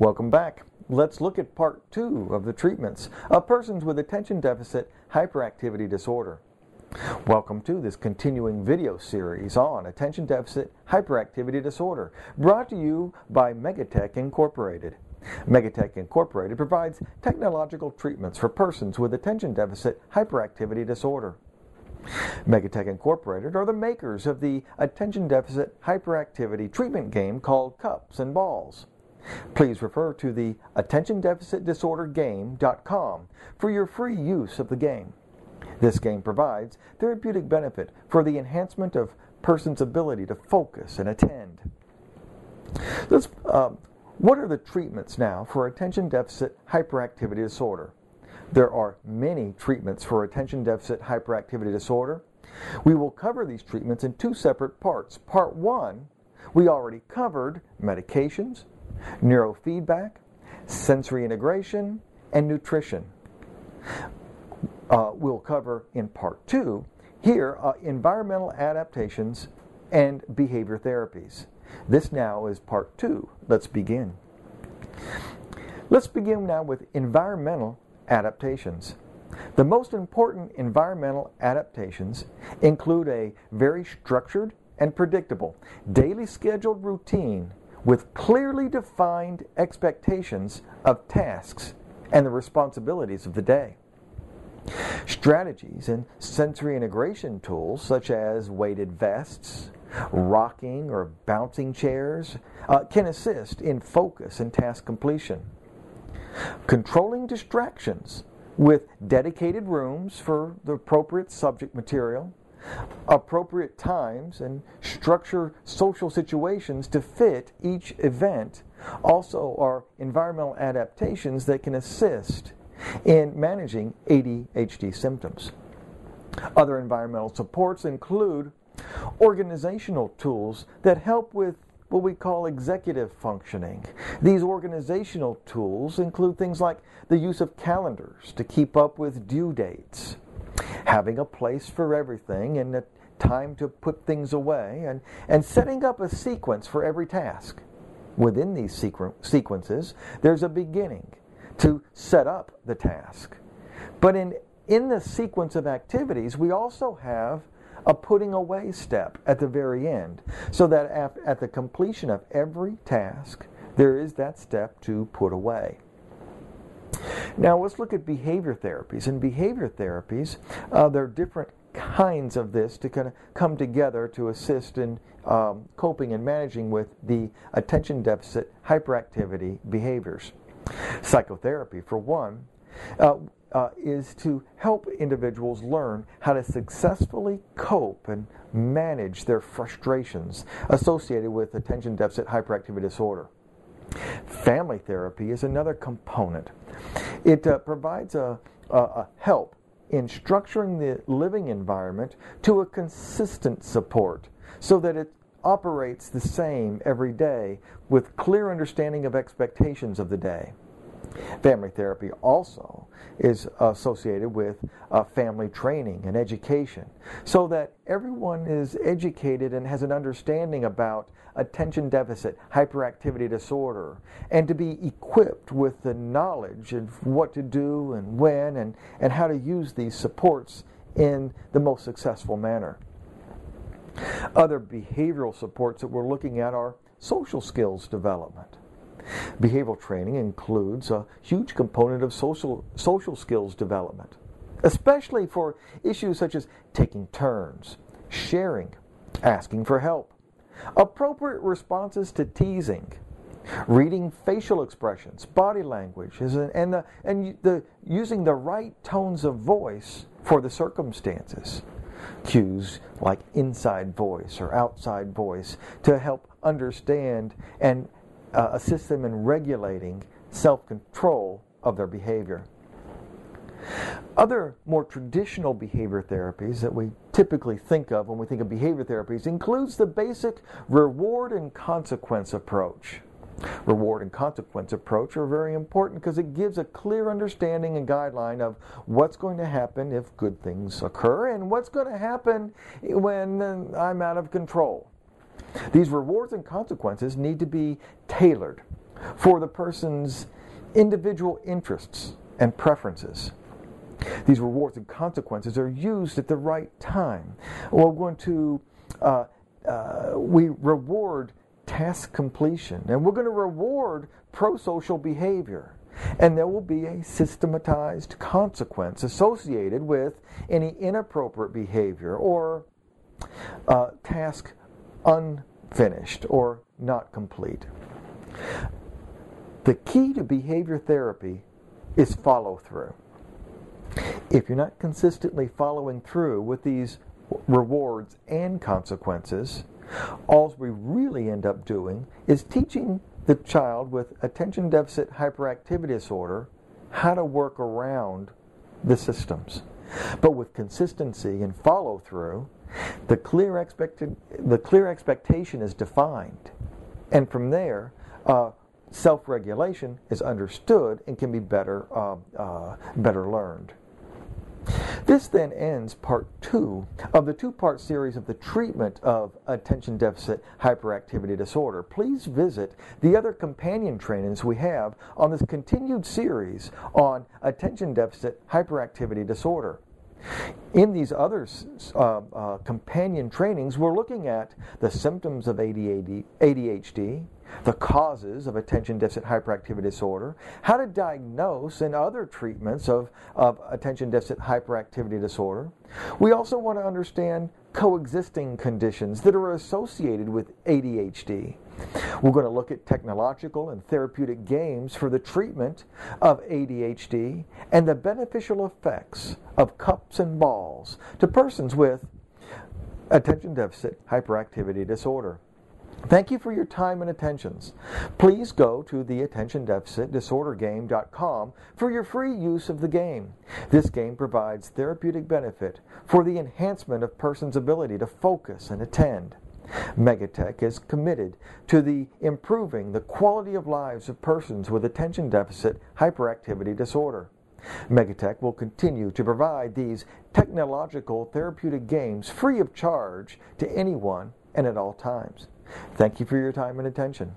Welcome back. Let's look at part 2 of the treatments of persons with attention deficit hyperactivity disorder. Welcome to this continuing video series on attention deficit hyperactivity disorder, brought to you by Megatech Incorporated. Megatech Incorporated provides technological treatments for persons with attention deficit hyperactivity disorder. Megatech Incorporated are the makers of the attention deficit hyperactivity treatment game called Cups and Balls. Please refer to the attentiondeficitdisordergame.com for your free use of the game. This game provides therapeutic benefit for the enhancement of persons' ability to focus and attend. What are the treatments now for attention deficit hyperactivity disorder? There are many treatments for attention deficit hyperactivity disorder. We will cover these treatments in 2 separate parts. Part 1, we already covered medications, neurofeedback, sensory integration, and nutrition. We'll cover in part 2 here environmental adaptations and behavior therapies. This now is part 2. Let's begin. Let's begin now with environmental adaptations. The most important environmental adaptations include a very structured and predictable daily scheduled routine with clearly defined expectations of tasks and the responsibilities of the day. Strategies and sensory integration tools such as weighted vests, rocking or bouncing chairs can assist in focus and task completion. Controlling distractions with dedicated rooms for the appropriate subject material, appropriate times, and structure social situations to fit each event also are environmental adaptations that can assist in managing ADHD symptoms. Other environmental supports include organizational tools that help with what we call executive functioning. These organizational tools include things like the use of calendars to keep up with due dates, having a place for everything and a time to put things away, and setting up a sequence for every task. Within these sequences, there's a beginning to set up the task. But in the sequence of activities, we also have a putting away step at the very end, so that at the completion of every task, there is that step to put away. Now let's look at behavior therapies. In behavior therapies, there are different kinds of this to kind of come together to assist in coping and managing with the attention deficit hyperactivity behaviors. Psychotherapy, for one, is to help individuals learn how to successfully cope and manage their frustrations associated with attention deficit hyperactivity disorder. Family therapy is another component. It provides a help in structuring the living environment to a consistent support so that it operates the same every day with clear understanding of expectations of the day. Family therapy also is associated with family training and education so that everyone is educated and has an understanding about attention deficit hyperactivity disorder, and to be equipped with the knowledge of what to do and when and how to use these supports in the most successful manner. Other behavioral supports that we're looking at are social skills development. Behavioral training includes a huge component of social skills development, especially for issues such as taking turns, sharing, asking for help, appropriate responses to teasing, reading facial expressions, body language, and using the right tones of voice for the circumstances. Cues like inside voice or outside voice to help understand and assist them in regulating self-control of their behavior. Other more traditional behavior therapies that we typically think of when we think of behavior therapies includes the basic reward and consequence approach. Reward and consequence approach are very important because it gives a clear understanding and guideline of what's going to happen if good things occur and what's going to happen when I'm out of control. These rewards and consequences need to be tailored for the person's individual interests and preferences. These rewards and consequences are used at the right time. We're going to we reward task completion, and we're going to reward pro-social behavior. And there will be a systematized consequence associated with any inappropriate behavior or task unfinished or not complete. The key to behavior therapy is follow-through. If you're not consistently following through with these rewards and consequences, all we really end up doing is teaching the child with attention deficit hyperactivity disorder how to work around the systems. But with consistency and follow-through, the clear expectation is defined. And from there, self-regulation is understood and can be better learned. This then ends part 2 of the 2-part series of the treatment of attention deficit hyperactivity disorder. Please visit the other companion trainings we have on this continued series on attention deficit hyperactivity disorder. In these other companion trainings, we're looking at the symptoms of ADHD, the causes of attention deficit hyperactivity disorder, how to diagnose and other treatments of attention deficit hyperactivity disorder. We also want to understand coexisting conditions that are associated with ADHD. We're going to look at technological and therapeutic games for the treatment of ADHD and the beneficial effects of cups and balls to persons with attention deficit hyperactivity disorder. Thank you for your time and attentions. Please go to the AttentionDeficitDisorderGame.com for your free use of the game. This game provides therapeutic benefit for the enhancement of persons' ability to focus and attend. Megatech is committed to improving the quality of lives of persons with attention deficit hyperactivity disorder. Megatech will continue to provide these technological therapeutic games free of charge to anyone and at all times. Thank you for your time and attention.